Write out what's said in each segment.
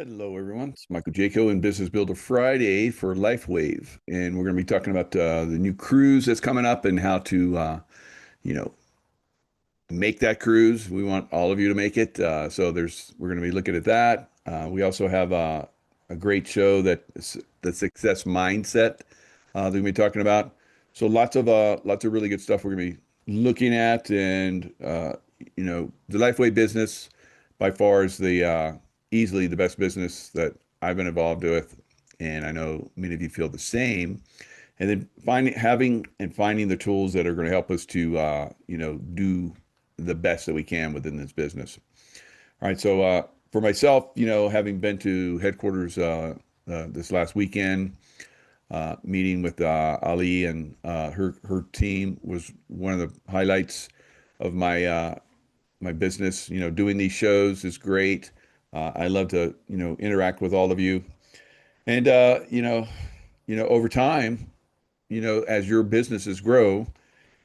Hello, everyone. It's Michael Jaco in Business Builder Friday for LifeWave, and we're going to be talking about the new cruise that's coming up and how to, you know, make that cruise. We want all of you to make it. We're going to be looking at that. We also have a great show the success mindset that we'll be talking about. So lots of really good stuff we're going to be looking at, and the LifeWave business by far is the easily the best business that I've been involved with, and I know many of you feel the same. And then finding the tools that are going to help us to do the best that we can within this business. All right, so for myself, having been to headquarters this last weekend, meeting with Ali and her team was one of the highlights of my business. Doing these shows is great. I love to interact with all of you, and over time, as your businesses grow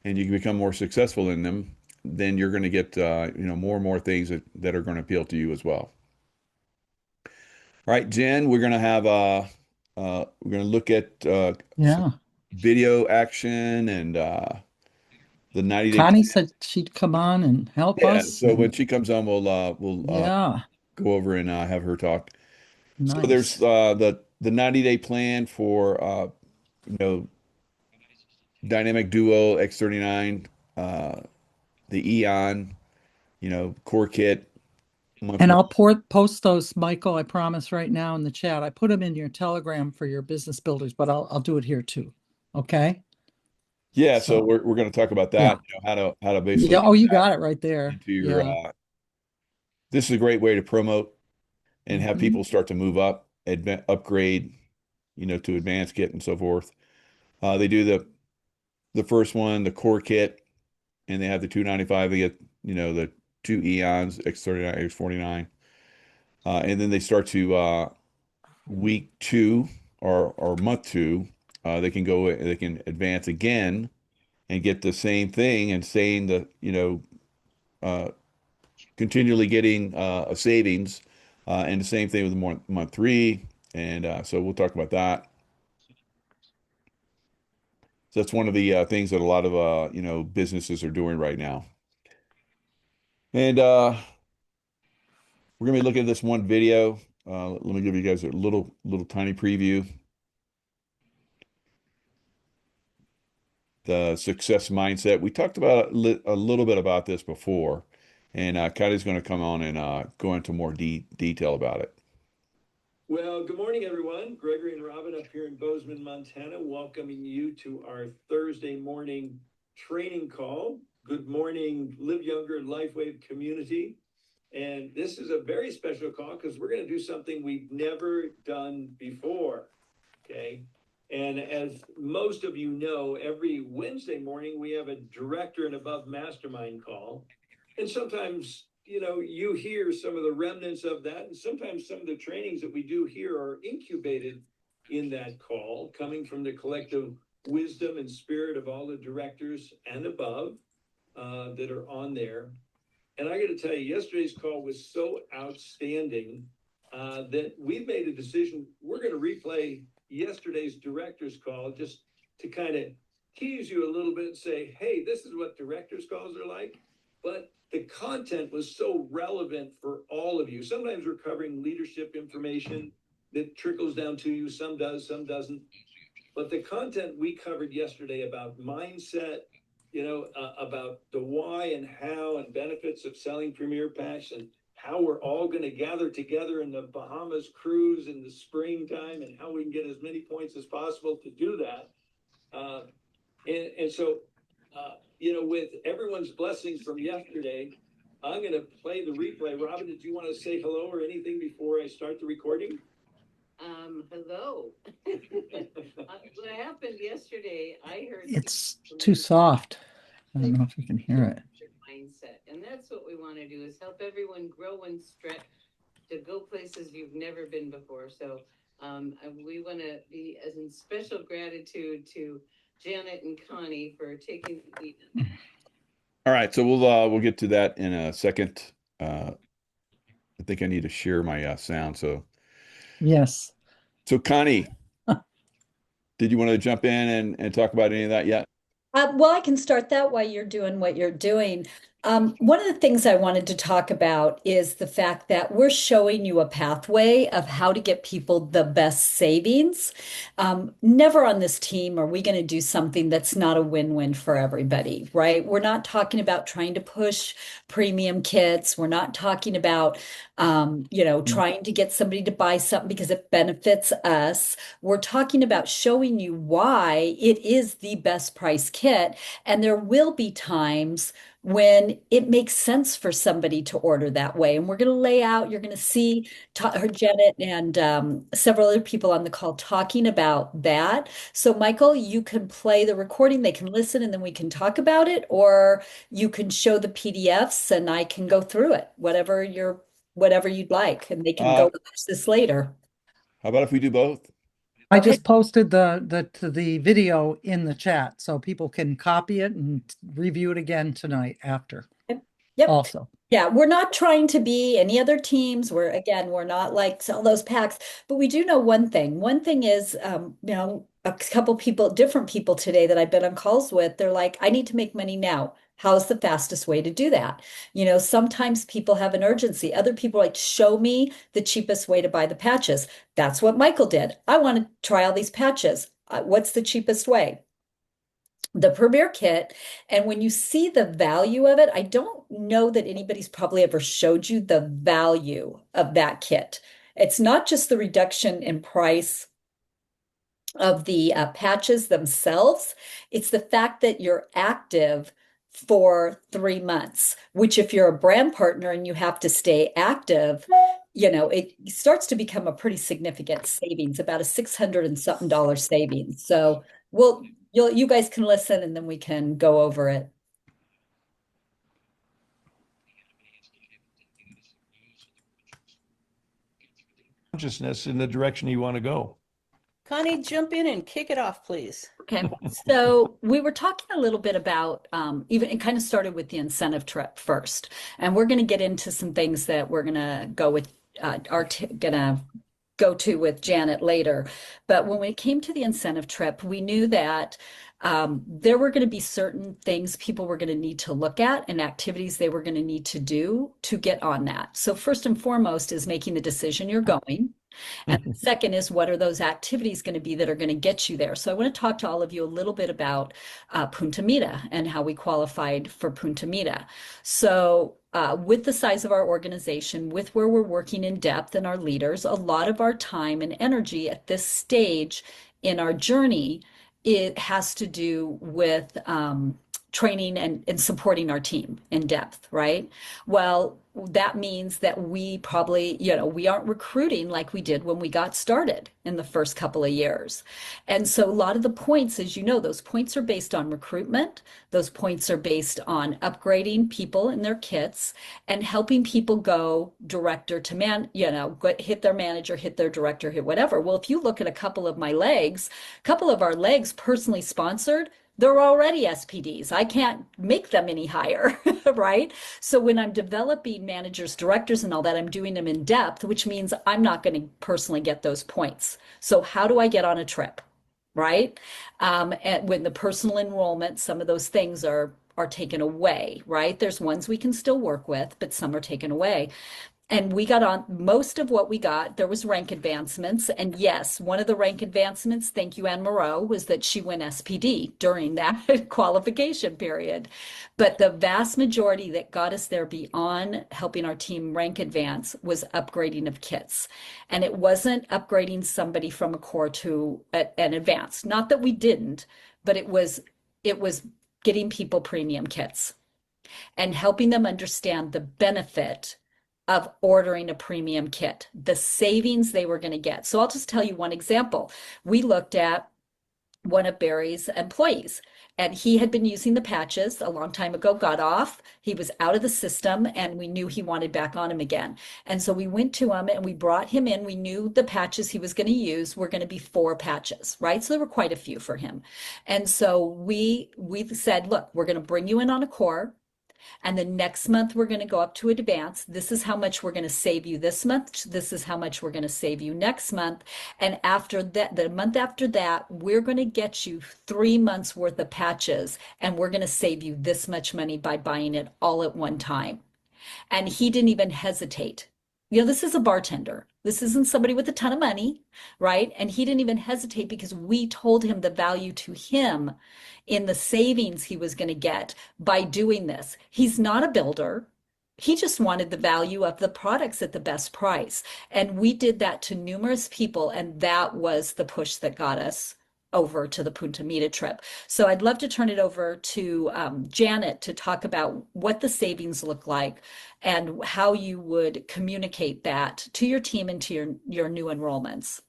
and you can become more successful in them, then you're going to get more and more things that are going to appeal to you as well. All right, Jen, we're going to look at some Yeah. video action and the 90-day Connie plan. said she'd come on and help Yeah, us. so when And she comes on, we'll yeah, go over and have her talk. So there's nice. the 90-day plan for you know dynamic duo X-39, the Eon, core kit. Much And more. I'll post those, Michael, I promise right now in the chat. I put them in your Telegram for your business builders, but I'll do it here too. Okay. Yeah, so So we're going to talk about yeah. that, how to basically Yeah. get Oh, you that got it right there. into your Yeah. this is a great way to promote and have Hmm. people start to move up, upgrade, to advanced kit and so forth. They do the first one, the core kit, and they have the 295. They get, the two Eons, X-39, X-49. And then they start to week two or month two, they can advance again and get the same thing and staying uh, continually getting a savings. And the same thing with month three. And so we'll talk about that. So that's one of the things that a lot of businesses are doing right now. And we're gonna be looking at this one video. Let me give you guys a little tiny preview. The success mindset. We talked about a little bit about this before, and Kylie's going to come on and go into more detail about it. Well, good morning, everyone. Gregory and Robin up here in Bozeman, Montana, welcoming you to our Thursday morning training call. Good morning, Live Younger LifeWave community. And this is a very special call because we're going to do something we've never done before. Okay. And as most of you know, every Wednesday morning we have a director and above mastermind call. And sometimes, you hear some of the remnants of that. And sometimes some of the trainings that we do here are incubated in that call, coming from the collective wisdom and spirit of all the directors and above that are on there. And I got to tell you, yesterday's call was so outstanding that we've made a decision. We're going to replay yesterday's director's call just to kind of tease you a little bit and say, hey, this is what director's calls are like. But the content was so relevant for all of you. Sometimes we're covering leadership information that trickles down to you. Some does, some doesn't. But the content we covered yesterday about mindset, about the why and how and benefits of selling Premier Packs and how we're all going to gather together in the Bahamas cruise in the springtime and how we can get as many points as possible to do that. With everyone's blessings from yesterday, I'm going to play the replay. Robin, did you want to say hello or anything before I start the recording? Hello. What happened yesterday, I heard It's too soft. I don't know if you can hear it. mindset, and that's what we want to do is help everyone grow and stretch to go places you've never been before. So we want to be as in special gratitude to Janet and Connie for taking the lead. All right, so we'll get to that in a second. I think I need to share my sound, so Yes. So Connie, did you want to jump in and talk about any of that yet? Well, I can start that while you're doing what you're doing. One of the things I wanted to talk about is the fact that we're showing you a pathway of how to get people the best savings. Never on this team are we going to do something that's not a win-win for everybody, right? We're not talking about trying to push premium kits. We're not talking about, trying to get somebody to buy something because it benefits us. We're talking about showing you why it is the best price kit. And there will be times when it makes sense for somebody to order that way. And we're going to lay out, you're going to see Janet and several other people on the call talking about that. So, Michael, you can play the recording, they can listen, and then we can talk about it, or you can show the PDFs and I can go through it, whatever you'd like, and they can go watch this later. How about if we do both? I Okay. just posted the video in the chat so people can copy it and review it again tonight after Yep. also. Yeah, we're not trying to be any other teams. We're not like sell those packs, but we do know one thing. One thing is, a couple people, different people today that I've been on calls with, they're like, I need to make money now. How's the fastest way to do that? Sometimes people have an urgency. Other people are like, show me the cheapest way to buy the patches. That's what Michael did. I want to try all these patches. What's the cheapest way? The Premier Kit. And when you see the value of it, I don't know that anybody's probably ever showed you the value of that kit. It's not just the reduction in price of the patches themselves, it's the fact that you're active for 3 months, which if you're a brand partner and you have to stay active, it starts to become a pretty significant savings, about a $600 and something savings. So you guys can listen and then we can go over it. Consciousness in the direction you want to go. Connie, jump in and kick it off, please. Okay, so we were talking a little bit about it kind of started with the incentive trip first, and we're going to get into some things that we're going to go with go to with Janet later. But when it came to the incentive trip, we knew that there were going to be certain things people were going to need to look at and activities they were going to need to do to get on that. So first and foremost is making the decision you're going. And the second is, what are those activities going to be that are going to get you there? So I want to talk to all of you a little bit about Punta Mita and how we qualified for Punta Mita. So with the size of our organization, with where we're working in depth and our leaders, a lot of our time and energy at this stage in our journey, it has to do with training and supporting our team in depth, right? Well, that means that we probably, we aren't recruiting like we did when we got started in the first couple of years. And so a lot of the points, as you know, those points are based on recruitment. Those points are based on upgrading people in their kits and helping people go director to hit their manager, hit their director, hit whatever. Well, if you look at a couple of our legs personally sponsored, they're already SPDs. I can't make them any higher, right? So when I'm developing managers, directors, and all that, I'm doing them in depth, which means I'm not going to personally get those points. So how do I get on a trip, right? And when the personal enrollment, some of those things are taken away, right? There's ones we can still work with, but some are taken away. And we got on most of what we got. There was rank advancements. And yes, one of the rank advancements, thank you, Anne Moreau, was that she went SPD during that qualification period. But the vast majority that got us there beyond helping our team rank advance was upgrading of kits. And it wasn't upgrading somebody from a core to an advanced. Not that we didn't, but it was getting people premium kits and helping them understand the benefit of ordering a premium kit, the savings they were going to get. So I'll just tell you one example. We looked at one of Barry's employees, and he had been using the patches a long time ago, got off, he was out of the system, and we knew he wanted back on him again. And so we went to him and we brought him in. We knew the patches he was going to use were going to be 4 patches, right? So there were quite a few for him. And so we said, look, we're going to bring you in on a core. And the next month, we're going to go up to advanced. This is how much we're going to save you this month. This is how much we're going to save you next month. And after that, the month after that, we're going to get you 3 months worth of patches, and we're going to save you this much money by buying it all at one time. And he didn't even hesitate. This is a bartender. This isn't somebody with a ton of money, right? And he didn't even hesitate because we told him the value to him in the savings he was going to get by doing this. He's not a builder. He just wanted the value of the products at the best price. And we did that to numerous people, and that was the push that got us over to the Punta Mita trip. So I'd love to turn it over to Janet to talk about what the savings look like and how you would communicate that to your team and to your new enrollments.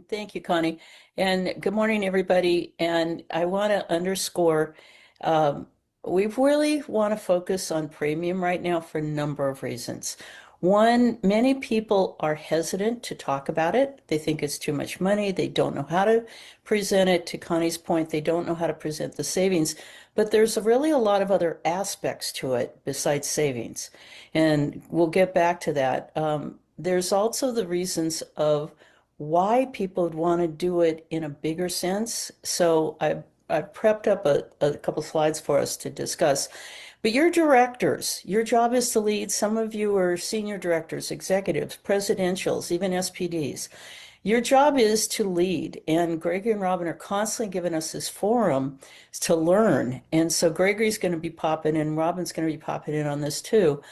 Thank you, Connie. And good morning, everybody. And I want to underscore, we really want to focus on premium right now for a number of reasons. One, many people are hesitant to talk about it. They think it's too much money. They don't know how to present it. To Connie's point, they don't know how to present the savings. But there's really a lot of other aspects to it besides savings. And we'll get back to that. There's also the reasons of why people would want to do it in a bigger sense. So I prepped up a couple slides for us to discuss. But you're directors. Your job is to lead. Some of you are senior directors, executives, presidentials, even SPDs. Your job is to lead. And Gregory and Robin are constantly giving us this forum to learn. And so Gregory's going to be popping in, Robin's going to be popping in on this too.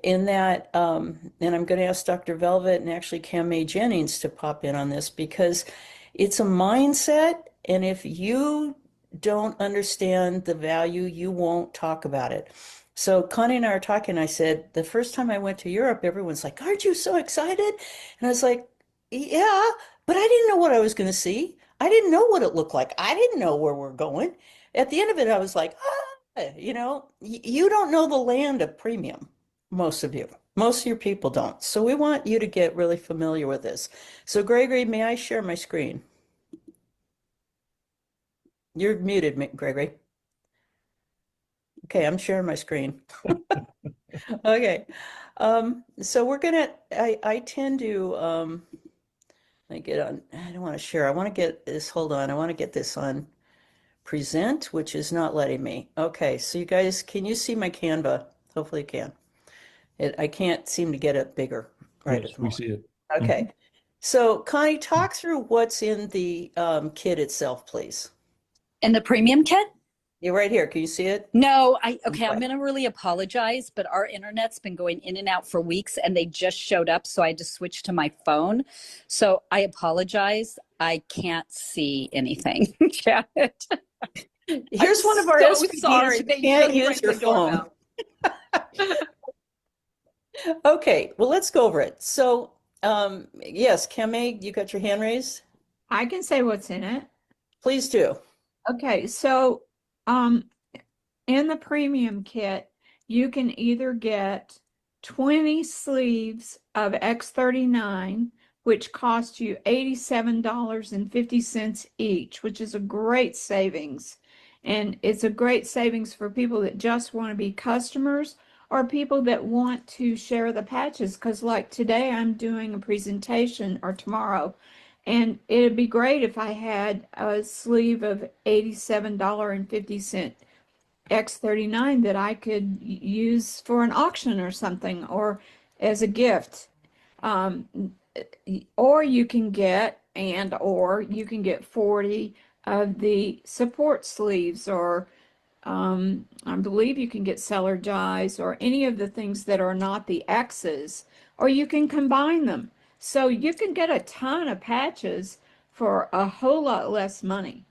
In that, and I'm going to ask Dr. Velvet and actually Cam May Jennings to pop in on this because it's a mindset. And if you don't understand the value, you won't talk about it. So Connie and I are talking. I said, the first time I went to Europe, everyone's like, aren't you so excited? And I was like, yeah, but I didn't know what I was going to see. I didn't know what it looked like. I didn't know where we're going. At the end of it, I was like, you don't know the land of premium. Most of your people don't. So we want you to get really familiar with this. So Gregory, may I share my screen? You're muted, Gregory. Okay, I'm sharing my screen. Okay. So we're gonna, I tend to, let me get on, I don't want to share. I want to get this, hold on. I want to get this on present, which is not letting me. Okay, so you guys, can you see my Canva? Hopefully you can. I can't seem to get it bigger right Yes, at the we moment. see it. Okay. So Connie, talk through what's in the kit itself, please. And the premium kit? You're right here. Can you see it? No, I'm going to really apologize, but our internet's been going in and out for weeks and they just showed up. So I had to switch to my phone. So I apologize. I can't see anything, Janet. Here's one of our so SPDs sorry. who They can't just use rang your the phone. doorbell. Okay, well, let's go over it. So, yes, Kame, you got your hand raised? I can say what's in it. Please do. Okay, so in the premium kit, you can either get 20 sleeves of X-39, which cost you $87.50 each, which is a great savings. And it's a great savings for people that just want to be customers or people that want to share the patches. Because like today, I'm doing a presentation or tomorrow, and it'd be great if I had a sleeve of $87.50 X-39 that I could use for an auction or something or as a gift. Or you can get, or you can get 40 of the support sleeves, or I believe you can get Cellergize or any of the things that are not the X's, or you can combine them. So you can get a ton of patches for a whole lot less money.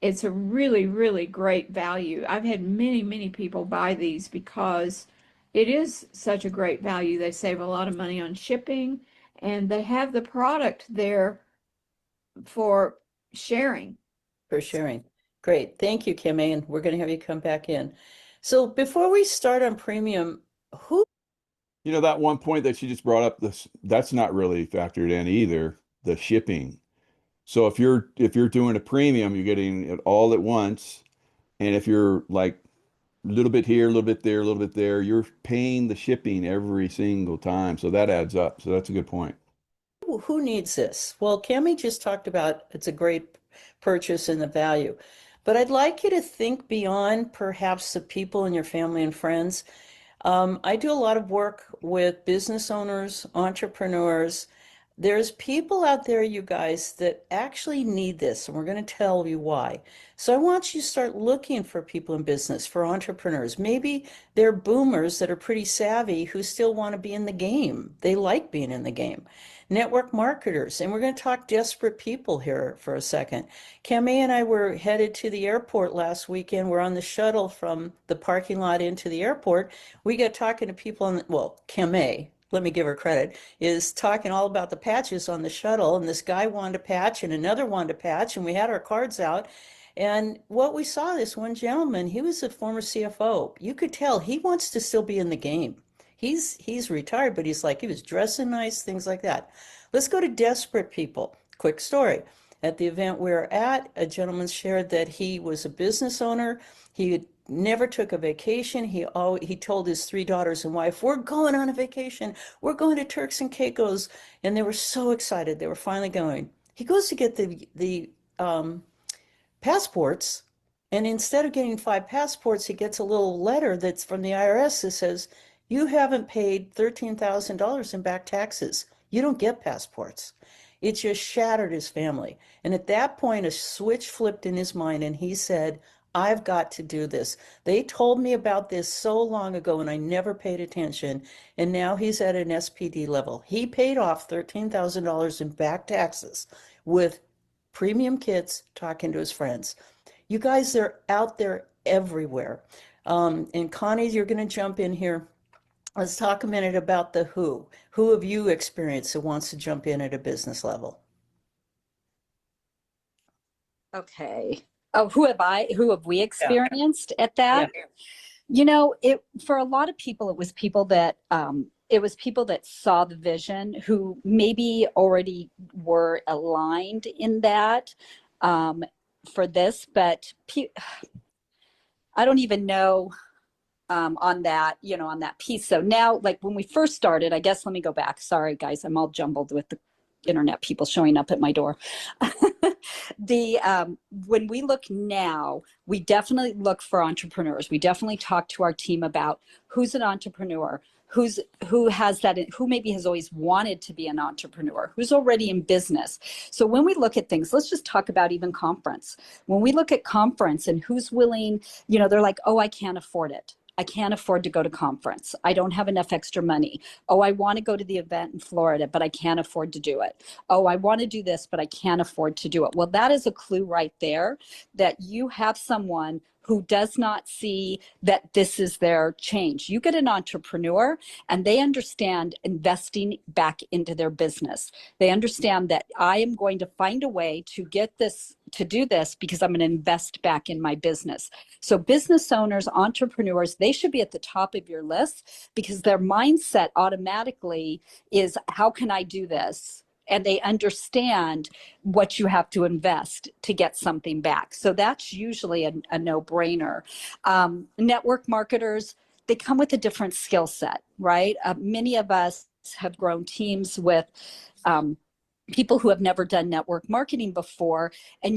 It's a really, really great value. I've had many, many people buy these because it is such a great value. They save a lot of money on shipping and they have the product there for sharing. For sharing. Great. Thank you, Kame, and we're going to have you come back in. So before we start on premium, who? That one point that she just brought up, that's not really factored in either, the shipping. So if you're doing a premium, you're getting it all at once. And if you're like little bit here, a little bit there, a little bit there. You're paying the shipping every single time. So that adds up. So that's a good point. Who needs this? Well, Cami just talked about it's a great purchase and the value, but I'd like you to think beyond perhaps the people in your family and friends. I do a lot of work with business owners, entrepreneurs. There's people out there, you guys, that actually need this, and we're going to tell you why. So I want you to start looking for people in business, for entrepreneurs. Maybe they're boomers that are pretty savvy who still want to be in the game. They like being in the game. Network marketers, and we're going to talk desperate people here for a second. Cami and I were headed to the airport last weekend. We're on the shuttle from the parking lot into the airport. We got talking to people on, well, Cami, let me give her credit, is talking all about the patches on the shuttle. And this guy wanted a patch and another wanted a patch. And we had our cards out. And what we saw, this one gentleman, he was a former CFO. You could tell he wants to still be in the game. He's retired, but he's like, he was dressing nice, things like that. Let's go to desperate people. Quick story. At the event we were at, a gentleman shared that he was a business owner. He never took a vacation. He told his 3 daughters and wife, "We're going on a vacation. We're going to Turks and Caicos." And they were so excited. They were finally going. He goes to get the passports, and instead of getting 5 passports, he gets a little letter that's from the IRS that says, "You haven't paid $13,000 in back taxes. You don't get passports." It just shattered his family. And at that point, a switch flipped in his mind, and he said, "I've got to do this. They told me about this so long ago, and I never paid attention." And now he's at an SPD level. He paid off $13,000 in back taxes with premium kits talking to his friends. You guys, they're out there everywhere. And Connie, you're going to jump in here. Let's talk a minute about the who. Who have you experienced that wants to jump in at a business level? Okay. Oh, who have we experienced at that? Yeah. You know, for a lot of people, it was people that saw the vision, who maybe already were aligned in that for this, but I don't even know on that, on that piece. So now, like when we first started, I guess, let me go back. Sorry, guys, I'm all jumbled with the internet people showing up at my door. When we look now, we definitely look for entrepreneurs. We definitely talk to our team about who's an entrepreneur, who has that, who maybe has always wanted to be an entrepreneur, who's already in business. So when we look at things, let's just talk about even conference. When we look at conference and who's willing, they're like, "Oh, I can't afford it. I can't afford to go to conference. I don't have enough extra money. Oh, I want to go to the event in Florida, but I can't afford to do it. Oh, I want to do this, but I can't afford to do it." Well, that is a clue right there that you have someone who does not see that this is their change. You get an entrepreneur and they understand investing back into their business. They understand that I am going to find a way to get this, to do this, because I'm going to invest back in my business. So business owners, entrepreneurs, they should be at the top of your list, because their mindset automatically is, how can I do this? And they understand what you have to invest to get something back. So that's usually a no-brainer. Network marketers, they come with a different skill set, right? Many of us have grown teams with people who have never done network marketing before, and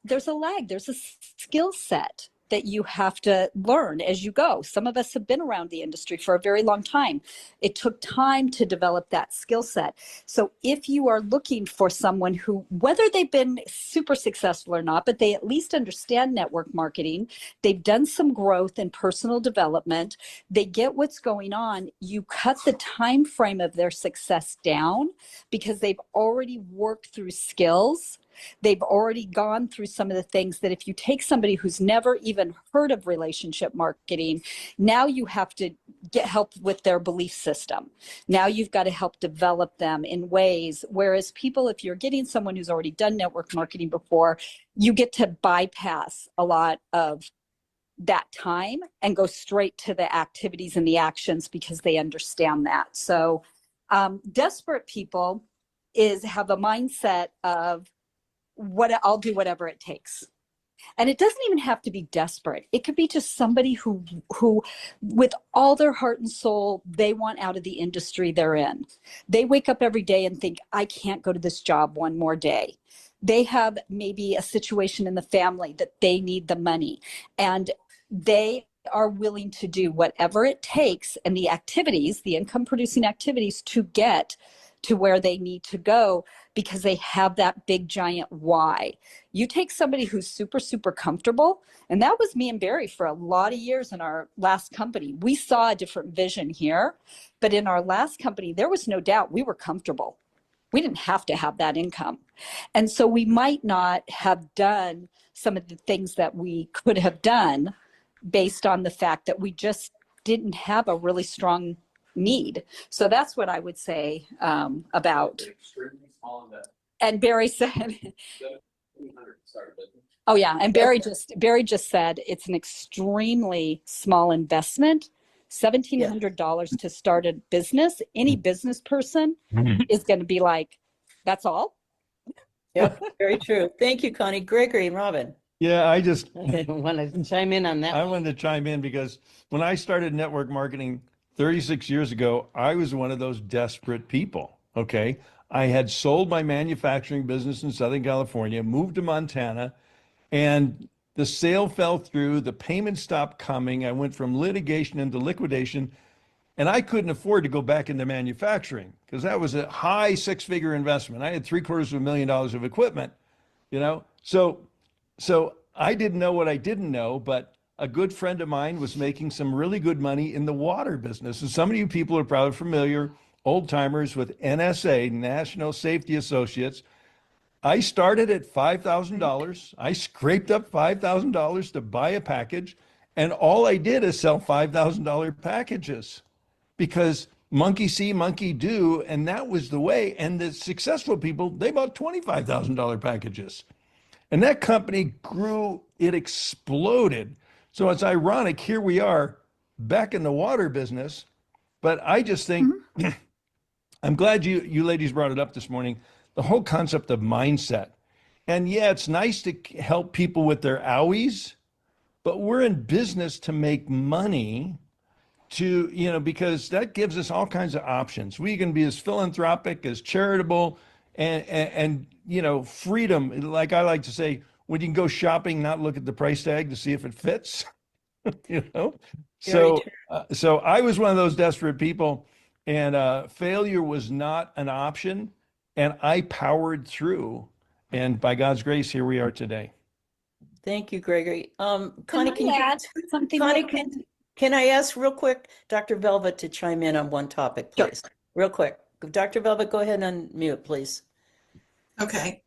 there's a lag, there's a skill set that you have to learn as you go. Some of us have been around the industry for a very long time. It took time to develop that skill set. So if you are looking for someone who, whether they've been super successful or not, but they at least understand network marketing, they've done some growth and personal development, they get what's going on, you cut the time frame of their success down, because they've already worked through skills. They've already gone through some of the things that if you take somebody who's never even heard of relationship marketing, now you have to get help with their belief system. Now you've got to help develop them in ways, whereas people, if you're getting someone who's already done network marketing before, you get to bypass a lot of that time and go straight to the activities and the actions, because they understand that. So desperate people have a mindset of, I'll do whatever it takes. And it doesn't even have to be desperate. It could be just somebody who with all their heart and soul, they want out of the industry they're in. They wake up every day and think, I can't go to this job one more day. They have maybe a situation in the family that they need the money, and they are willing to do whatever it takes and the activities, the income producing activities, to get to where they need to go, because they have that big giant why. You take somebody who's super, super comfortable, and that was me and Barry for a lot of years in our last company. We saw a different vision here, but in our last company, there was no doubt we were comfortable. We didn't have to have that income. And so we might not have done some of the things that we could have done based on the fact that we just didn't have a really strong need. So that's what I would say about. And Barry said, oh yeah, and Barry just said it's an extremely small investment. $1,700 to start a business. Any business person is going to be like, that's all. Yep, very true. Thank you, Connie. Gregory and Robin. Yeah, I just Want to chime in on that? I wanted to chime in because when I started network marketing 36 years ago, I was one of those desperate people. Okay. I had sold my manufacturing business in Southern California, moved to Montana, and the sale fell through. The payments stopped coming. I went from litigation into liquidation, and I couldn't afford to go back into manufacturing because that was a high six-figure investment. I had $750,000 of equipment, So I didn't know what I didn't know, but a good friend of mine was making some really good money in the water business. And some of you people are probably familiar, old timers, with NSA, National Safety Associates. I started at $5,000. I scraped up $5,000 to buy a package. And all I did is sell $5,000 packages because monkey see, monkey do. And that was the way. And the successful people, they bought $25,000 packages. And that company grew, it exploded. So it's ironic, here we are back in the water business. But I just think, I'm glad you ladies brought it up this morning, the whole concept of mindset. And yeah, it's nice to help people with their owies, but we're in business to make money because that gives us all kinds of options. We can be as philanthropic, as charitable, and freedom. Like I like to say, when you can go shopping, not look at the price tag to see if it fits, So I was one of those desperate people, and failure was not an option, and I powered through. And by God's grace, here we are today. Thank you, Gregory. Connie, Can I add something? Connie, can I ask real quick, Dr. Velvet, to chime in on one topic, please? Sure. Real quick. Dr. Velvet, go ahead and unmute, please. Okay.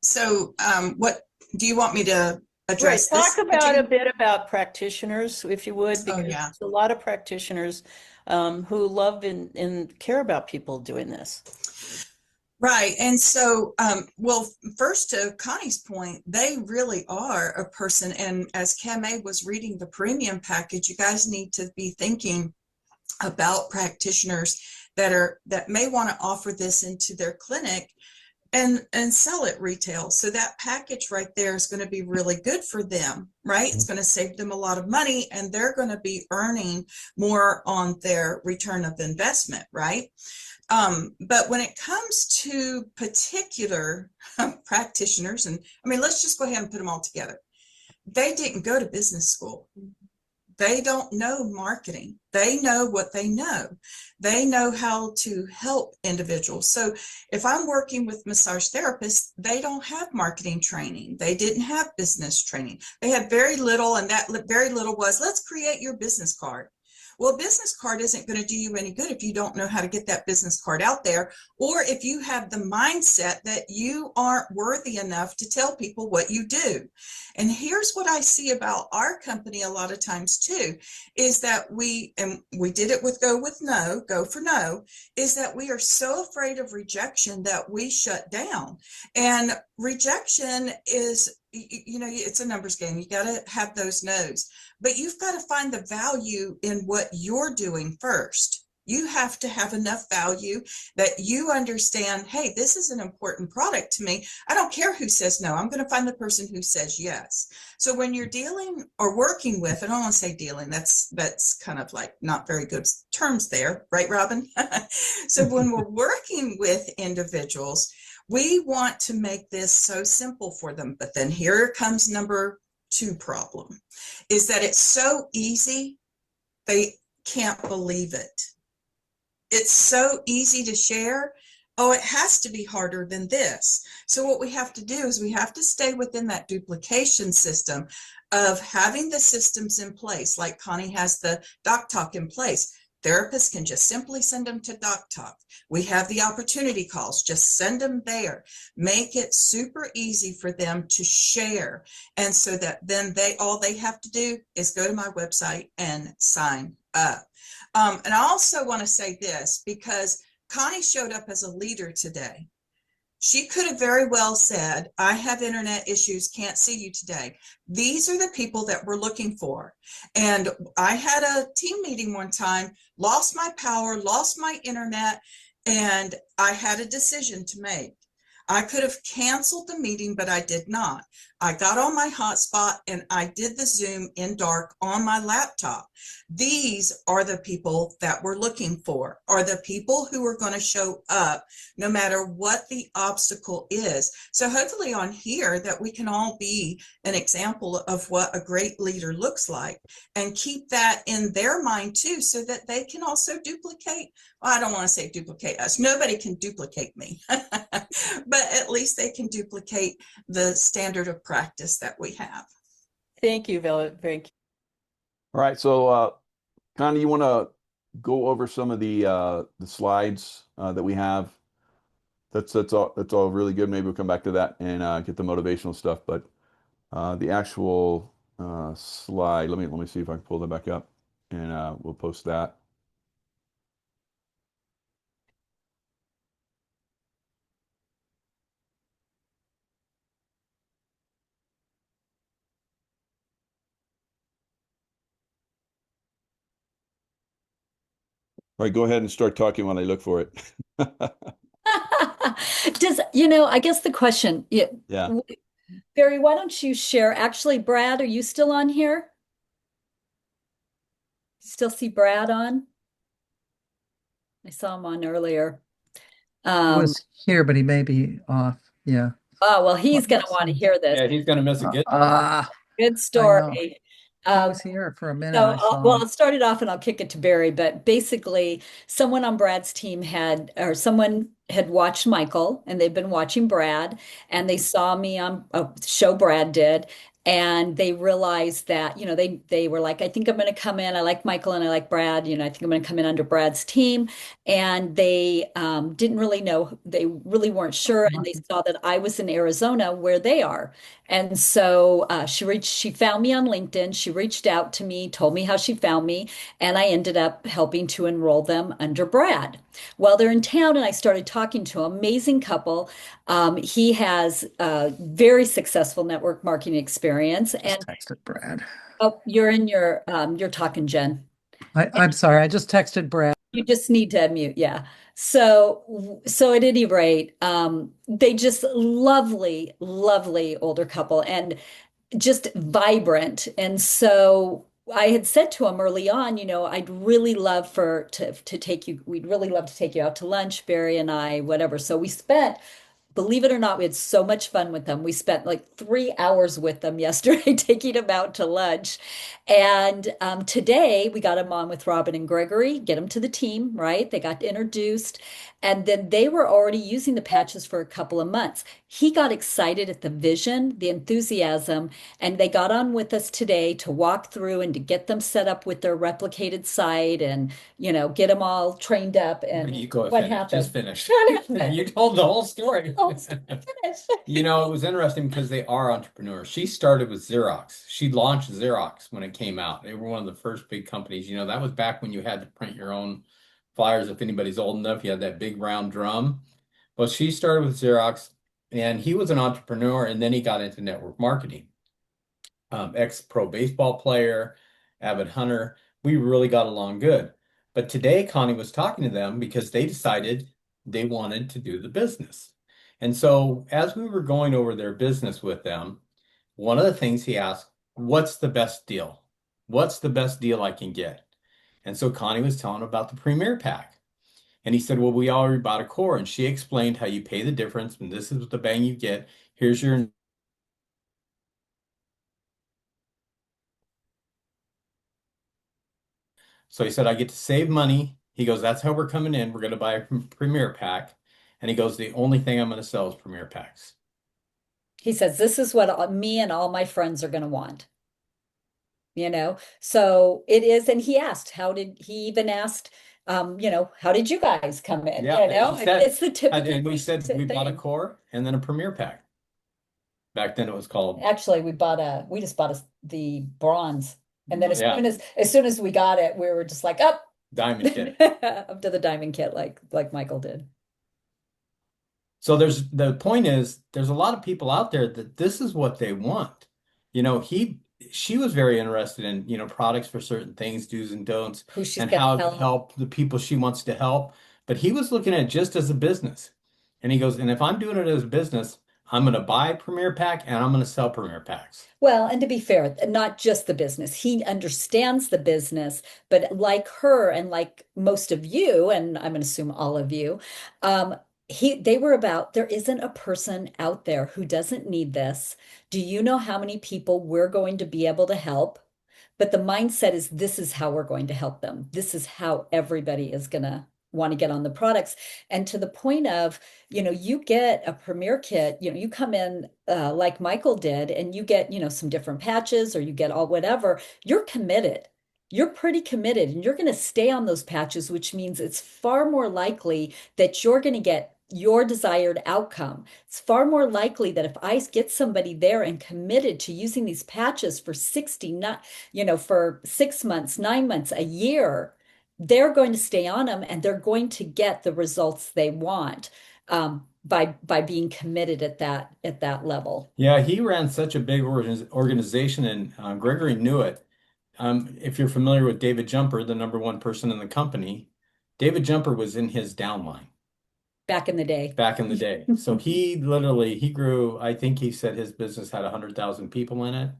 So what do you want me to address? Talk about a bit about practitioners, if you would, because there's a lot of practitioners who love and care about people doing this. Right. And so, first to Connie's point, they really are a person. And as Kameh was reading the premium package, you guys need to be thinking about practitioners that may want to offer this into their clinic and sell it retail. So that package right there is going to be really good for them, right? It's going to save them a lot of money, and they're going to be earning more on their return of investment, right? But when it comes to particular practitioners, and I mean, let's just go ahead and put them all together. They didn't go to business school. They don't know marketing. They know what they know. They know how to help individuals. So if I'm working with massage therapists, they don't have marketing training. They didn't have business training. They had very little, and that very little was, let's create your business card. Well, a business card isn't going to do you any good if you don't know how to get that business card out there, or if you have the mindset that you aren't worthy enough to tell people what you do. And here's what I see about our company a lot of times too, is that we did it with Go for No, is that we are so afraid of rejection that we shut down. And rejection is, it's a numbers game. You got to have those no's, but you've got to find the value in what you're doing first. You have to have enough value that you understand, hey, this is an important product to me. I don't care who says no. I'm going to find the person who says yes. So when you're dealing or working with, I don't want to say dealing, that's kind of like not very good terms there, right, Robin? So when we're working with individuals, we want to make this so simple for them. But then here comes number 2 problem, is that it's so easy, they can't believe it. It's so easy to share. Oh, it has to be harder than this. So what we have to do is we have to stay within that duplication system of having the systems in place, like Connie has the Doc Talk in place. Therapists can just simply send them to Doc Talk. We have the opportunity calls, just send them there. Make it super easy for them to share. And so that then all they have to do is go to my website and sign up. And I also want to say this, because Connie showed up as a leader today. She could have very well said, I have internet issues, can't see you today. These are the people that we're looking for. And I had a team meeting one time, lost my power, lost my internet, and I had a decision to make. I could have canceled the meeting, but I did not. I got on my hotspot and I did the Zoom in dark on my laptop. These are the people that we're looking for, are the people who are going to show up no matter what the obstacle is. So hopefully on here that we can all be an example of what a great leader looks like, and keep that in their mind too, so that they can also duplicate. Well, I don't want to say duplicate us. Nobody can duplicate me, but at least they can duplicate the standard of practice that we have. Thank you, Villa. Thank you. All right, so Connie, you want to go over some of the slides that we have? That's all really good. Maybe we'll come back to that and get the motivational stuff. But the actual slide, let me see if I can pull that back up, and we'll post that. All right, go ahead and start talking while I look for it. I guess the question, Yeah. Barry, why don't you share? Actually, Brad, are you still on here? Still see Brad on? I saw him on earlier. He was here, but he may be off. Yeah. Oh, well, he's going to want to hear this. Yeah, he's going to miss a good Good story. He was here for a minute. So, I saw well, him. I'll start it off and I'll kick it to Barry. But basically, someone on Brad's team someone had watched Michael, and they've been watching Brad, and they saw me on a show Brad did. And they realized that, they were like, I think I'm going to come in. I like Michael and I like Brad. I think I'm going to come in under Brad's team. And they didn't really know, they really weren't sure. And they saw that I was in Arizona where they are. And so she found me on LinkedIn. She reached out to me, told me how she found me, and I ended up helping to enroll them under Brad. Well, they're in town, and I started talking to an amazing couple. He has a very successful network marketing experience. Just texted Brad. Oh, you're talking, Jen. I'm sorry, I just texted Brad. You just need to unmute, yeah. So at any rate, they just lovely, lovely older couple and just vibrant. And so I had said to him early on, I'd really love to take you, we'd really love to take you out to lunch, Barry and I, whatever. So we spent, believe it or not, we had so much fun with them. We spent like 3 hours with them yesterday, taking them out to lunch. And today we got them on with Robin and Gregory, get them to the team, right? They got introduced. And then they were already using the patches for a couple of months. He got excited at the vision, the enthusiasm, and they got on with us today to walk through and to get them set up with their replicated site and, get them all trained up. And You go what finish. happened? Just finish. What happened? You told the whole story. Oh, finish. It was interesting because they are entrepreneurs. She started with Xerox. She launched Xerox when it came out. They were one of the first big companies. That was back when you had to print your own flyers. If anybody's old enough, you had that big round drum. Well, she started with Xerox, and he was an entrepreneur, and then he got into network marketing. Ex-pro baseball player, avid hunter. We really got along good. But today, Connie was talking to them because they decided they wanted to do the business. And so as we were going over their business with them, one of the things he asked, what's the best deal? What's the best deal I can get? And so Connie was telling him about the Premier Pack. And he said, well, we already bought a core. And she explained how you pay the difference, and this is what the bang you get. Here's your. So he said, I get to save money. He goes, that's how we're coming in. We're going to buy a Premier Pack. And he goes, the only thing I'm going to sell is Premier Packs. He says, this is what me and all my friends are going to want. So it is. And he even asked, how did you guys come in? Yeah, It's the typical. And we said we bought a thing. core and then a Premier Pack. Back then it was called. Actually, we just bought the bronze. And then as soon as we got it, we were just like, up. Diamond kit. Up to the diamond kit, like Michael did. So the point is, there's a lot of people out there that this is what they want. She was very interested in, products for certain things, do's and don'ts, and how to help the people she wants to help. But he was looking at it just as a business. And he goes, and if I'm doing it as a business, I'm going to buy Premier Pack and I'm going to sell Premier Packs. Well, and to be fair, not just the business. He understands the business, but like her and like most of you, and I'm going to assume all of you, they were about, there isn't a person out there who doesn't need this. Do you know how many people we're going to be able to help? But the mindset is, this is how we're going to help them. This is how everybody is going to want to get on the products. And to the point of, you get a Premier kit, you come in like Michael did, and you get, some different patches, or you get all whatever, you're committed. You're pretty committed, and you're going to stay on those patches, which means it's far more likely that you're going to get your desired outcome. It's far more likely that if I get somebody there and committed to using these patches for 6 months, 9 months, a year, they're going to stay on them, and they're going to get the results they want by being committed at that level. Yeah, he ran such a big organization, and Gregory knew it. If you're familiar with David Jumper, the #1 person in the company, David Jumper was in his downline. Back in the day. So he grew, I think he said his business had 100,000 people in it.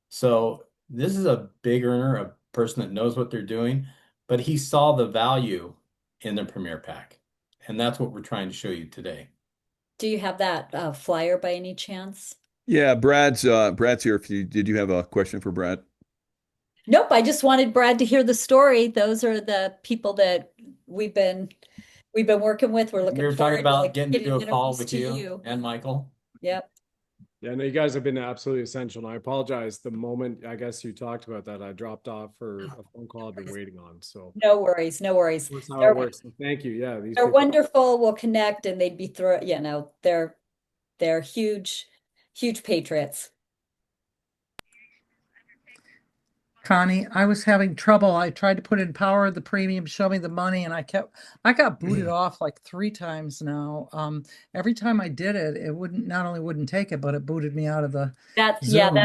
So this is a big earner, a person that knows what they're doing, but he saw the value in the Premier Pack. And that's what we're trying to show you today. Do you have that flyer by any chance? Yeah, Brad's here. Did you have a question for Brad? Nope, I just wanted Brad to hear the story. Those are the people that we've been working with. We're looking We were forward talking about to getting to do a call with interviews to you and Michael. Yep. Yeah, no, you guys have been absolutely essential. And I apologize. The moment I guess you talked about that, I dropped off for a phone call I've been waiting on. So no worries. that's how it works. So thank you. Yeah, they're wonderful. We'll connect, and they'd be they're huge patriots. Connie, I was having trouble. I tried to put in power of the premium, show me the money, and I got booted off like 3 times now. Every time I did it, it not only wouldn't take it, but it booted me out of the Zoom.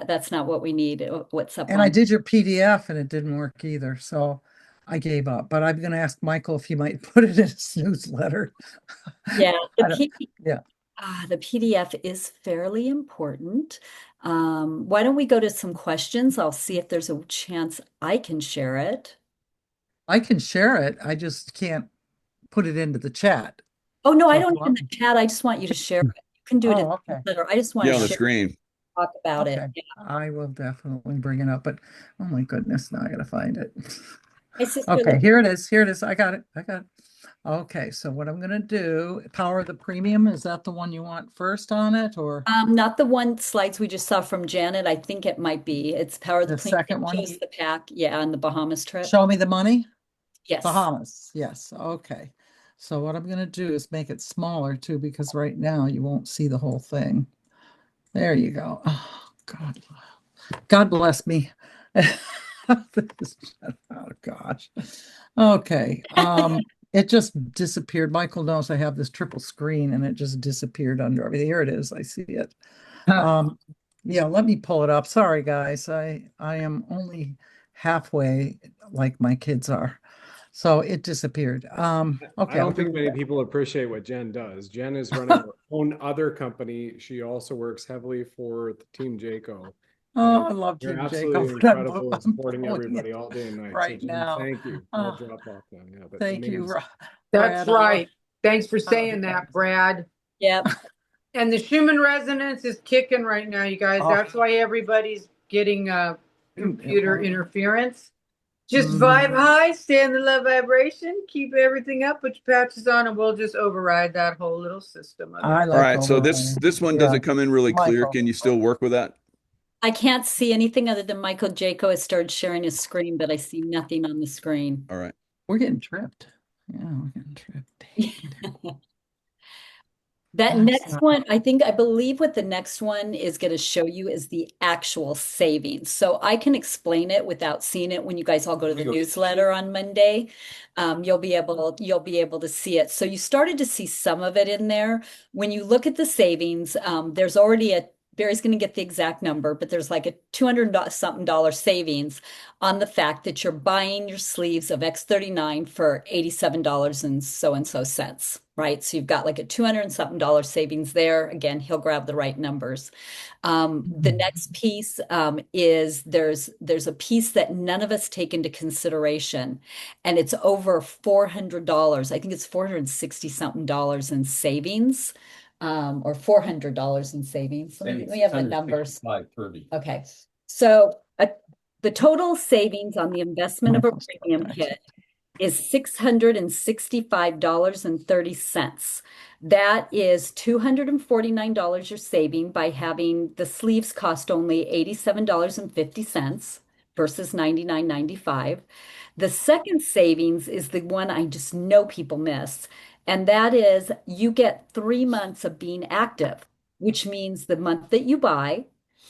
That's not what we need. What's up? And I did your PDF and it didn't work either. So I gave up, but I'm going to ask Michael if he might put it in his newsletter. Yeah. The PDF is fairly important. Why don't we go to some questions? I'll see if there's a chance I can share it. I can share it. I just can't put it into the chat. Oh, no, I don't need the chat. I just want you to share it. You can do it in okay. the I just want to on the screen. Talk about it. Yeah. I will definitely bring it up, but oh my goodness, now I got to find it. Okay, here it is. I got it. Okay, so what I'm going to do, power of the premium, is that the one you want first on it, or? Not the one slides we just saw from Janet. I think it might be. It's power of the premium. Second one? Shows the pack. Yeah, on the Bahamas trip. Show me the money? Yes. Bahamas. Yes. Okay. So what I'm going to do is make it smaller too, because right now you won't see the whole thing. There you go. Oh, God bless me. Oh gosh. Okay. It just disappeared. Michael knows I have this triple screen and it just disappeared under everything. Here it is. I see it. Yeah, let me pull it up. Sorry, guys. I am only halfway like my kids are. So it disappeared. Okay. I don't think many people appreciate what Jen does. Jen is running her own other company. She also works heavily for the Team JCO. Oh, I love You're Team absolutely JCO. incredible I'm at supporting pulling everybody it all day and night. So right Jen, now. thank you. I'll drop off now. Yeah, but Thank you, amazing. That's Brad. I right. Thanks for saying love that, Brad. Yep. And the Schumann resonance is kicking right now, you guys. Oh. That's why everybody's getting computer interference. Just Mhm. vibe high, stay in the low vibration, keep everything up, put your patches on, and we'll just override that whole little system. I All like right, so overriding. this one Yeah. doesn't come in really clear. Michael. Can you still work with that? I can't see anything other than Michael Jaco has started sharing his screen, but I see nothing on the screen. All right. We're getting tripped. Yeah, we're getting tripped. That That's next not- one, I believe what the next one is going to show you is the actual savings. So I can explain it without seeing it when you guys all go to the newsletter on Monday. You'll be able to see it. So you started to see some of it in there. When you look at the savings, there's already Barry's going to get the exact number, but there's like a $200 something savings on the fact that you're buying your sleeves of X-39 for $87 and so cents, right? So you've got like a $200 something savings there. Again, he'll grab the right numbers. The next piece is there's a piece that none of us take into consideration, and it's over $400. I think it's $460 something in savings. Or $400 in savings. Let me have the numbers. 530. Okay. So the total savings on the investment of a premium kit is $665.30. That is $249 you're saving by having the sleeves cost only $87.50 versus $99.95. The second savings is the one I just know people miss, and that is you get 3 months of being active, which means the month that you buy,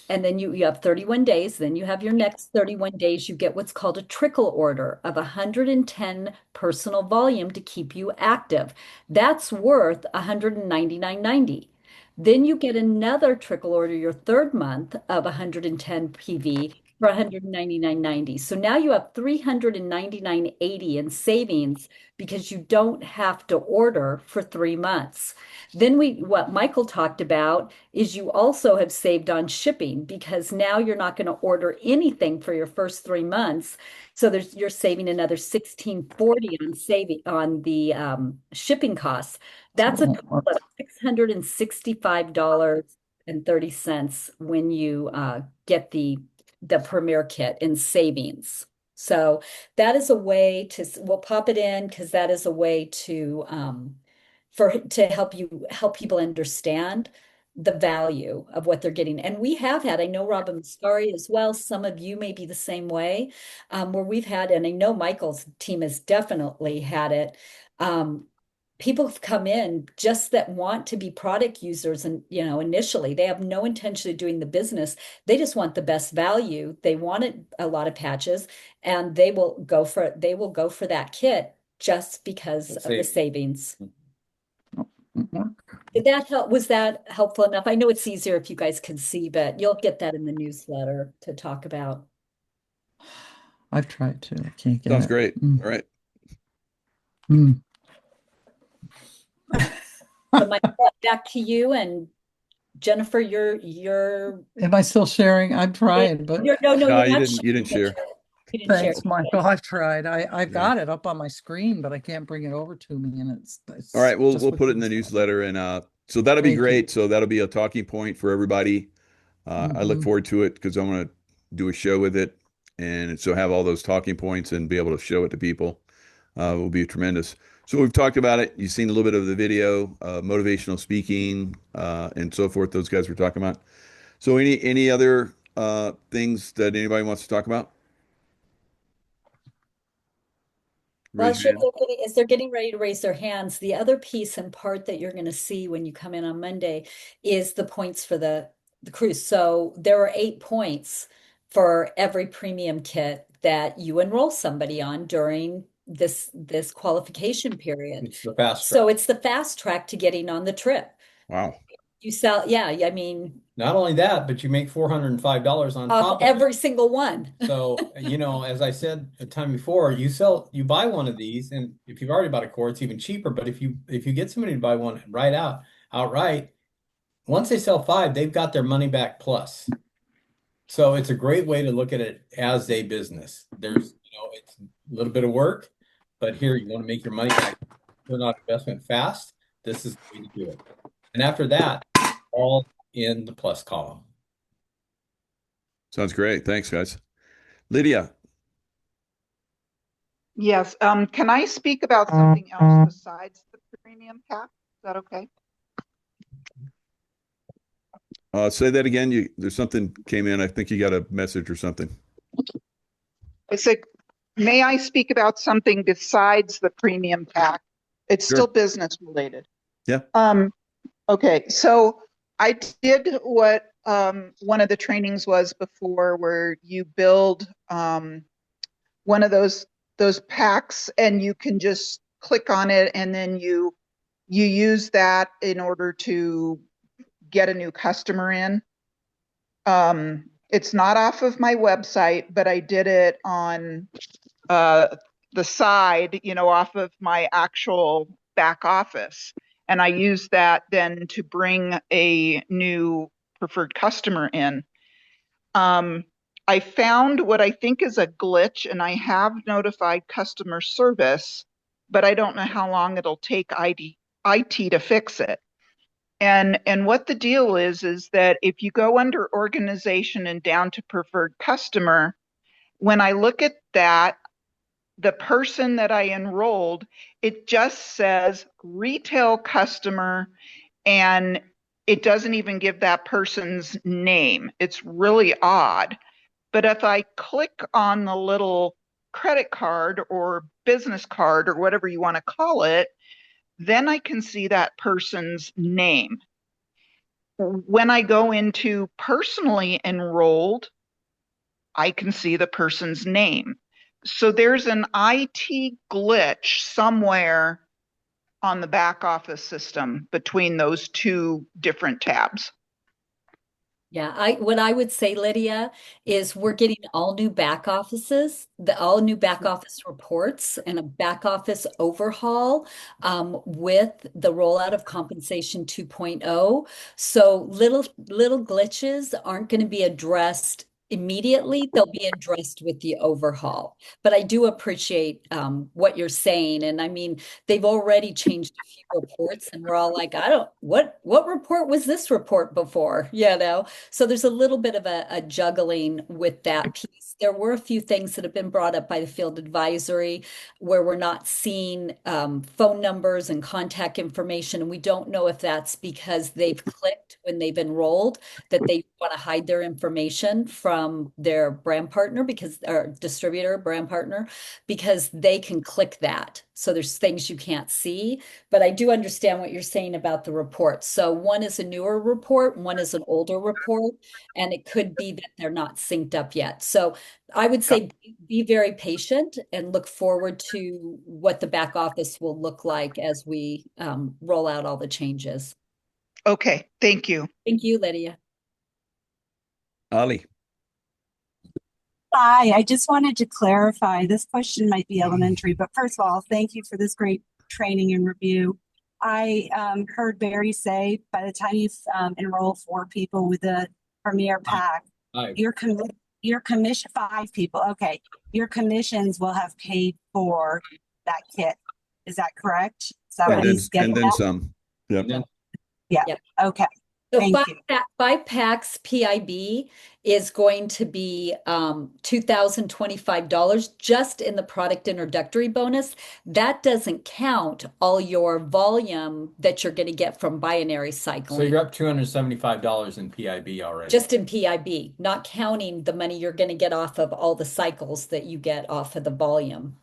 and then you have 31 days, then you have your next 31 days, you get what's called a trickle order of 110 personal volume to keep you active. That's worth $199.90. Then you get another trickle order your third month of 110 PV for $199.90. So now you have $399.80 in savings because you don't have to order for 3 months. Then what Michael talked about is you also have saved on shipping because now you're not going to order anything for your first 3 months. So you're saving another $16.40 on the shipping costs. That's a total of $665.30 when you get the Premier kit in savings. So that is a way we'll pop it in because that is a way to help people understand the value of what they're getting. And we have had, I know Robin Mascari as well, some of you may be the same way, where we've had, and I know Michael's team has definitely had it. People have come in just that want to be product users, and initially they have no intention of doing the business. They just want the best value. They wanted a lot of patches, and they will go for that kit just because of the savings. Did that help? Was that helpful enough? I know it's easier if you guys can see, but you'll get that in the newsletter to talk about. I've tried to. I can't get Sounds it. great. All right. So back to you, and Jennifer, you're Am I still sharing? I'm trying, but no, No, you're not you didn't share. You didn't share. thanks, Michael. I've tried. I've got it up on my screen, but I can't bring it over to me, and it's All right, we'll just put it in the newsletter, and so that'll be Thank you. great. So that'll be a talking point for everybody. I look Mhm. forward to it because I'm going to do a show with it, and so have all those talking points and be able to show it to people. Will be tremendous. So we've talked about it. You've seen a little bit of the video, motivational speaking, and so forth. Those guys were talking about. So any other things that anybody wants to talk about? Well, Raise your hand. as they're getting ready to raise their hands, the other piece and part that you're going to see when you come in on Monday is the points for the cruise. So there are 8 points for every premium kit that you enroll somebody on during this qualification period. It's the fast track. So it's the fast track to getting on the trip. Wow. You sell, yeah, I mean, Not only that, but you make $405 on off top of every single one. So, as I said the time before, you buy one of these, and if you've already bought a core, it's even cheaper. But if you get somebody to buy one outright, once they sell 5, they've got their money back plus. So it's a great way to look at it as a business. There's, it's a little bit of work, but here you want to make your money back, turn on investment fast. This is the way to do it. And after that, all in the plus column. Sounds great. Thanks, guys. Lydia. Yes. Can I speak about something else besides the premium pack? Is that okay? Say that again. There's something came in. I think you got a message or something. I said, may I speak about something besides the premium pack? It's Sure. still business related. Yeah. Okay. So I did what one of the trainings was before, where you build one of those packs and you can just click on it, and then you use that in order to get a new customer in. It's not off of my website, but I did it on the side, off of my actual back office. And I used that then to bring a new preferred customer in. I found what I think is a glitch, and I have notified customer service, but I don't know how long it'll take IT to fix it. And what the deal is that if you go under organization and down to preferred customer, when I look at that, the person that I enrolled, it just says retail customer, and it doesn't even give that person's name. It's really odd. But if I click on the little credit card or business card or whatever you want to call it, then I can see that person's name. When I go into personally enrolled, I can see the person's name. So there's an IT glitch somewhere on the back office system between those two different tabs. Yeah, what I would say, Lydia, is we're getting all new back offices, all new back office reports, and a back office overhaul with the rollout of Compensation 2.0. So little glitches aren't going to be addressed immediately. They'll be addressed with the overhaul. But I do appreciate what you're saying. And I mean, they've already changed a few reports, and we're all like, what report was this report before? So there's a little bit of a juggling with that piece. There were a few things that have been brought up by the field advisory where we're not seeing phone numbers and contact information. And we don't know if that's because they've clicked when they've enrolled that they want to hide their information from their brand partner or distributor brand partner, because they can click that. So there's things you can't see, but I do understand what you're saying about the reports. So one is a newer report, one is an older report, and it could be that they're not synced up yet. So I would say be very patient and look forward to what the back office will look like as we roll out all the changes. Okay, thank you. Thank you, Lydia. Ali. Hi, I just wanted to clarify. This question might be elementary, but first of all, thank you for this great training and review. I heard Barry say by the time you enroll 4 people with the Premier Pack, your commission 5 people. Okay, your commissions will have paid for that kit. Is that correct? Is that what he's getting at? And then at? some. Yep. Yeah. Yep. Okay. So Thank you. 5 packs PIB is going to be $2,025 just in the product introductory bonus. That doesn't count all your volume that you're going to get from binary cycling. So you're up $275 in PIB already. Just in PIB, not counting the money you're going to get off of all the cycles that you get off of the volume.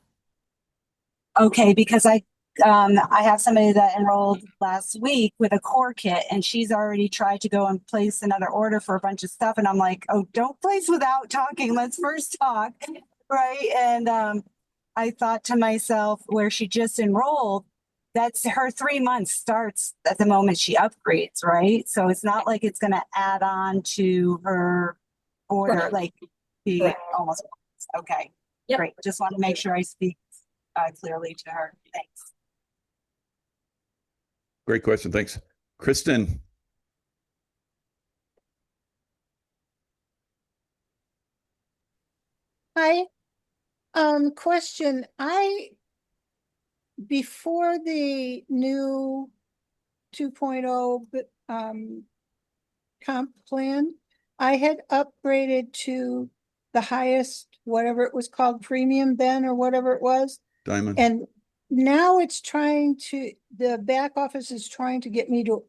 Okay, because I have somebody that enrolled last week with a core kit, and she's already tried to go and place another order for a bunch of stuff. And I'm like, oh, don't place without talking. Let's first talk. Right. And I thought to myself, where she just enrolled, That's her 3 months starts at the moment she upgrades, right? So it's not like it's going to add on to her order, Correct. like be Correct. almost. Okay, Yep. great. Just want to make sure I speak clearly to her. Thanks. Great question. Thanks. Kristen. Hi. Question. Before the new 2.0 comp plan, I had upgraded to the highest, whatever it was called, premium then or whatever it was. Diamond. And now the back office is trying to get me to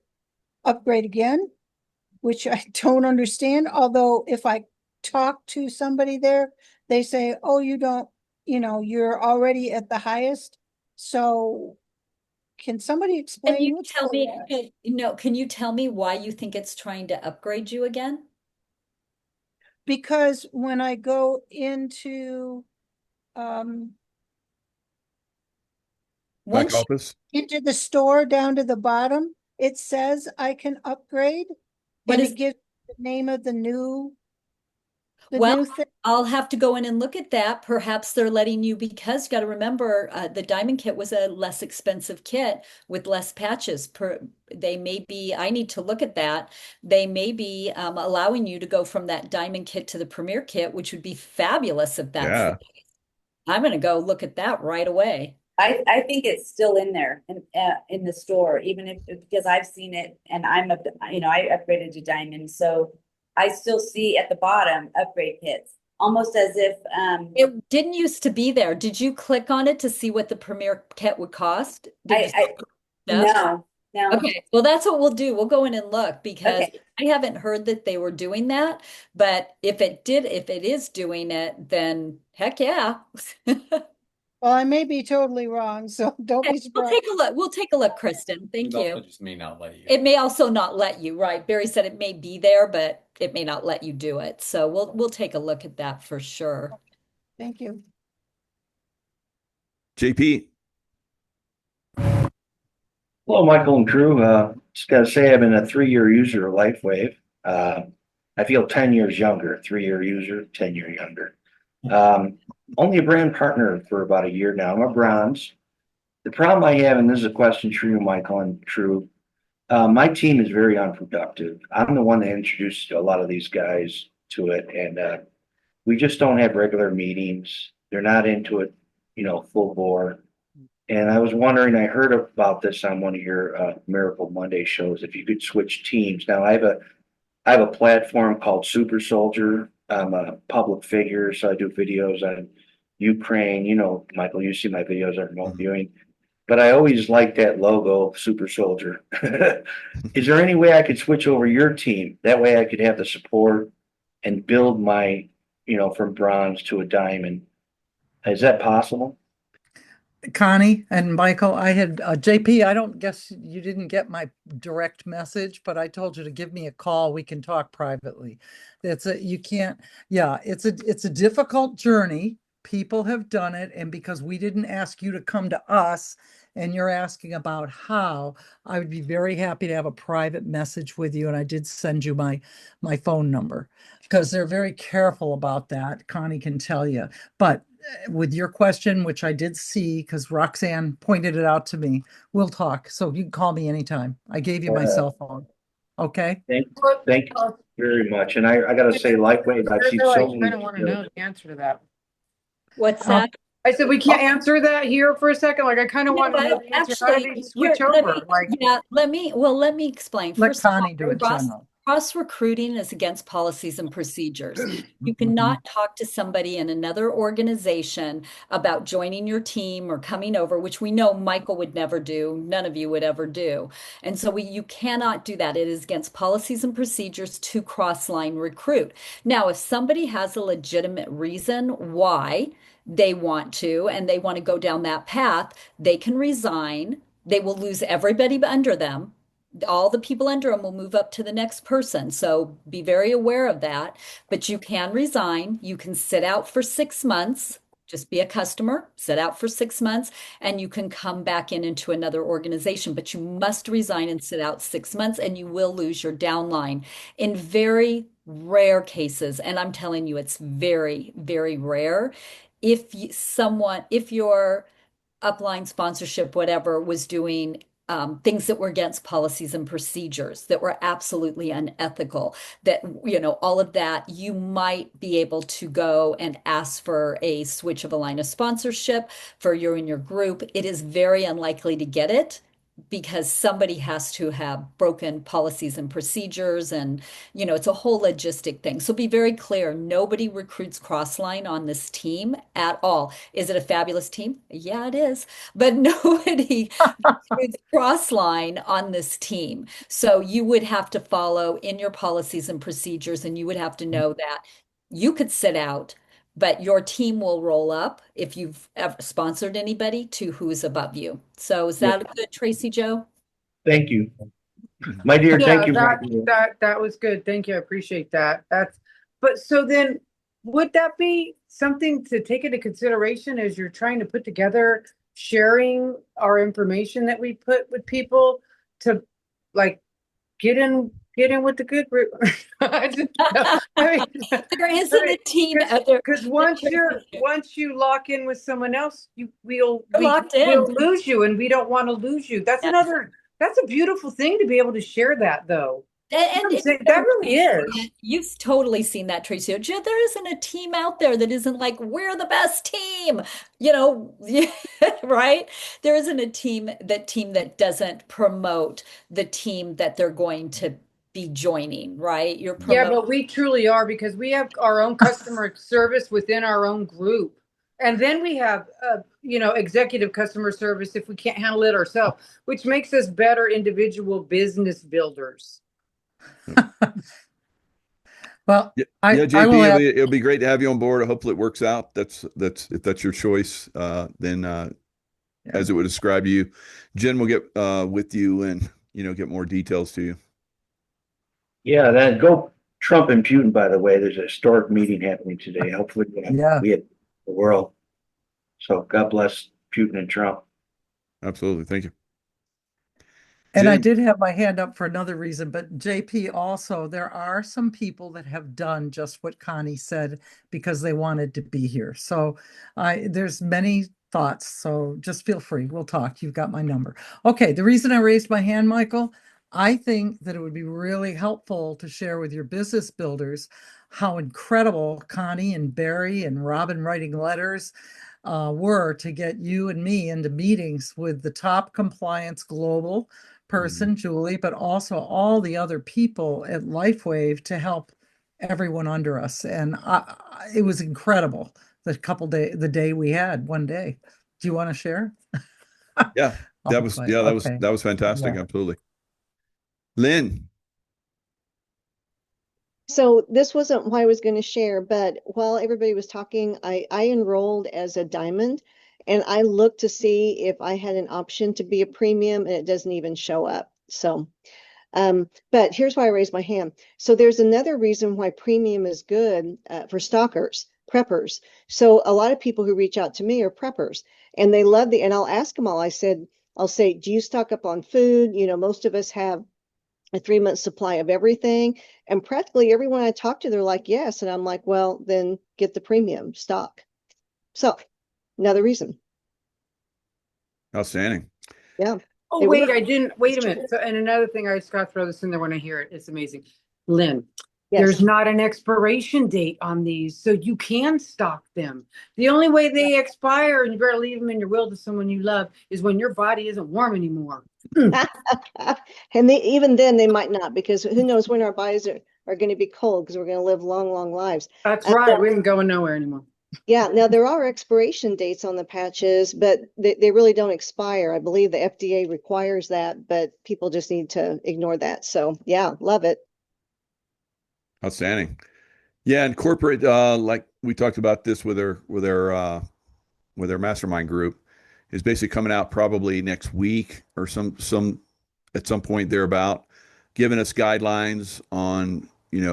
upgrade again, which I don't understand. Although if I talk to somebody there, they say, oh, you don't, you're already at the highest. So can somebody Can explain you what's tell going me, on? can you tell me why you think it's trying to upgrade you again? Because when I go into Back office. into the store down to the bottom, it says I can upgrade. What and is it gives the name of the new Well, thing. I'll have to go in and look at that. Perhaps they're letting you, because you got to remember, the Diamond kit was a less expensive kit with less patches. They may be, I need to look at that. They may be allowing you to go from that Diamond kit to the Premier kit, which would be fabulous if that's the Yeah. case. I'm going to go look at that right away. I think it's still in there in the store, even if because I've seen it and I upgraded to Diamond, so I still see at the bottom upgrade kits, almost as if It didn't used to be there. Did you click on it to see what the Premier kit would cost? Did you no. Okay, well, that's what we'll do. We'll go in and look because Okay. I haven't heard that they were doing that. But if it is doing it, then heck yeah. Well, I may be totally wrong, so don't be We'll surprised. take a look. We'll take a look, Kristen. Thank It also you. just may not let you. It may also not let you, right? Barry said it may be there, but it may not let you do it. So we'll take a look at that for sure. Thank you. JP. Hello, Michael and crew. Just got to say, I've been a 3-year user of LifeWave. I feel 10 years younger, 3-year user, 10-year younger. Only a brand partner for about a year now. I'm a bronze. The problem I have, and this is a question for you, Michael and crew, my team is very unproductive. I'm the one that introduced a lot of these guys to it, and we just don't have regular meetings. They're not into it, full bore. And I was wondering, I heard about this on one of your Miracle Monday shows, if you could switch teams. Now I have a platform called Super Soldier. I'm a public figure, so I do videos on Ukraine. Michael, you see my videos on remote viewing. But I always like that logo, Super Soldier. Is there any way I could switch over your team? That way I could have the support and build my, from bronze to a diamond. Is that possible? Connie and Michael, I had JP, I don't guess you didn't get my direct message, but I told you to give me a call. We can talk privately. It's a difficult journey. People have done it, and because we didn't ask you to come to us and you're asking about how, I would be very happy to have a private message with you. And I did send you my phone number because they're very careful about that. Connie can tell you. But with your question, which I did see because Roxanne pointed it out to me, we'll talk. So you can call me anytime. I gave you my cell phone. Okay. Thank you very much. And I got to say, LifeWave, I've seen so I many. kind of want to know the answer to that. What's that? I said we can't answer that here for a second. Like I kind of want to know the answer. How do they switch over? Let me explain. Let First of all, Connie do it general. cross recruiting is against policies and procedures. You cannot talk to somebody in another organization about joining your team or coming over, which we know Michael would never do. None of you would ever do. And so you cannot do that. It is against policies and procedures to cross-line recruit. Now, if somebody has a legitimate reason why they want to and they want to go down that path, they can resign. They will lose everybody under them. All the people under them will move up to the next person. So be very aware of that. But you can resign. You can sit out for 6 months just be a customer, sit out for 6 months, and you can come back into another organization. But you must resign and sit out 6 months, and you will lose your downline. In very rare cases, and I'm telling you, it's very, very rare, if your upline sponsorship, whatever, was doing things that were against policies and procedures that were absolutely unethical, that, all of that, you might be able to go and ask for a switch of a line of sponsorship for you and your group. It is very unlikely to get it because somebody has to have broken policies and procedures, and it's a whole logistic thing. So be very clear, nobody recruits Crossline on this team at all. Is it a fabulous team? Yeah, it is, but nobody recruits Crossline on this team. So you would have to follow in your policies and procedures, and you would have to know that you could sit out, but your team will roll up if you've ever sponsored anybody to who's above you. So is that good, Tracy Joe? Thank you. My dear, thank you. That was good. Thank you. I appreciate that. But so then would that be something to take into consideration as you're trying to put together sharing our information that we put with people to like get in with the good group? I mean, there isn't a team because once you lock in with someone else, we'll lose you, and we don't want to lose you. That's a beautiful thing to be able to share that, though. And that really is. You've totally seen that, Tracy. There isn't a team out there that isn't like, we're the best team, right? There isn't a team that doesn't promote the team that they're going to be joining, right? Yeah, but we truly are, because we have our own customer service within our own group. And then we have, executive customer service if we can't handle it ourselves, which makes us better individual business builders. Well, JP, it'll be great to have you on board. Hopefully it works out. If that's your choice, then as it would describe you, Jen will get with you and get more details to you. Yeah, then go Trump and Putin. By the way, there's a historic meeting happening today. Hopefully, we have the world. So God bless Putin and Trump. Absolutely, thank you. And I did have my hand up for another reason, but JP, also, there are some people that have done just what Connie said because they wanted to be here. So there's many thoughts, so just feel free. We'll talk. You've got my number. Okay, the reason I raised my hand, Michael, I think that it would be really helpful to share with your business builders how incredible Connie and Barry and Robin writing letters were to get you and me into meetings with the top compliance global person, Julie, but also all the other people at LifeWave to help everyone under us. And it was incredible the day we had one day. Do you want to share? Yeah, that was fantastic. Yeah. Absolutely. Lynn. So this wasn't what I was going to share, but while everybody was talking, I enrolled as a diamond, and I looked to see if I had an option to be a premium, and it doesn't even show up. So, but here's why I raised my hand. So there's another reason why premium is good for stalkers, preppers. So a lot of people who reach out to me are preppers, and they love and I'll ask them all. I'll say, do you stock up on food? Most of us have a 3-month supply of everything. And practically everyone I talk to, they're like, yes. And I'm like, well, then get the premium stock. So another reason. Outstanding. Yeah. Oh, wait a minute. So, and another thing, I just got to throw this in there when I hear it. It's amazing. Lynn, there's not an expiration date on these, so you can stock them. The only way they expire, and you better leave them in your will to someone you love, is when your body isn't warm anymore. And even then they might not, because who knows when our bodies are going to be cold, because we're going to live long, long lives. That's right. We ain't going nowhere anymore. Yeah. Now there are expiration dates on the patches, but they really don't expire. I believe the FDA requires that, but people just need to ignore that. So yeah, love it. Outstanding. Yeah, and corporate, like we talked about this with our mastermind group, is basically coming out probably next week or some at some point thereabout, giving us guidelines on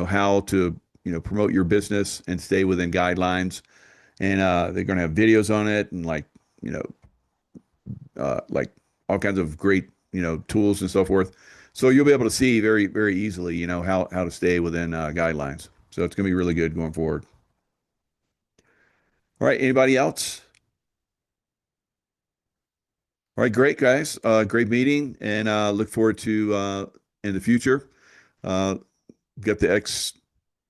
how to promote your business and stay within guidelines. and they're going to have videos on it and like like all kinds of great tools and so forth. So you'll be able to see very very easily how to stay within guidelines. So it's going to be really good going forward. All right, anybody else? All right, great guys, great meeting, and look forward to in the future. Got the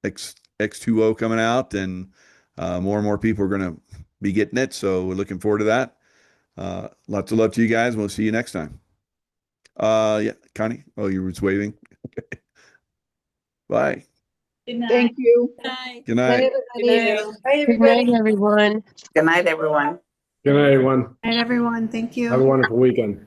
X2O coming out, and more and more people are going to be getting it. So we're looking forward to that. Lots of love to you guys. We'll see you next time. Yeah, Connie. Oh, you were just waving. Okay. Bye. Good night. Thank you. Good night. Good night. Bye, Good night, everybody. everyone. Good night, everyone. Good night, everyone. Night, everyone. Thank you. Have a wonderful weekend.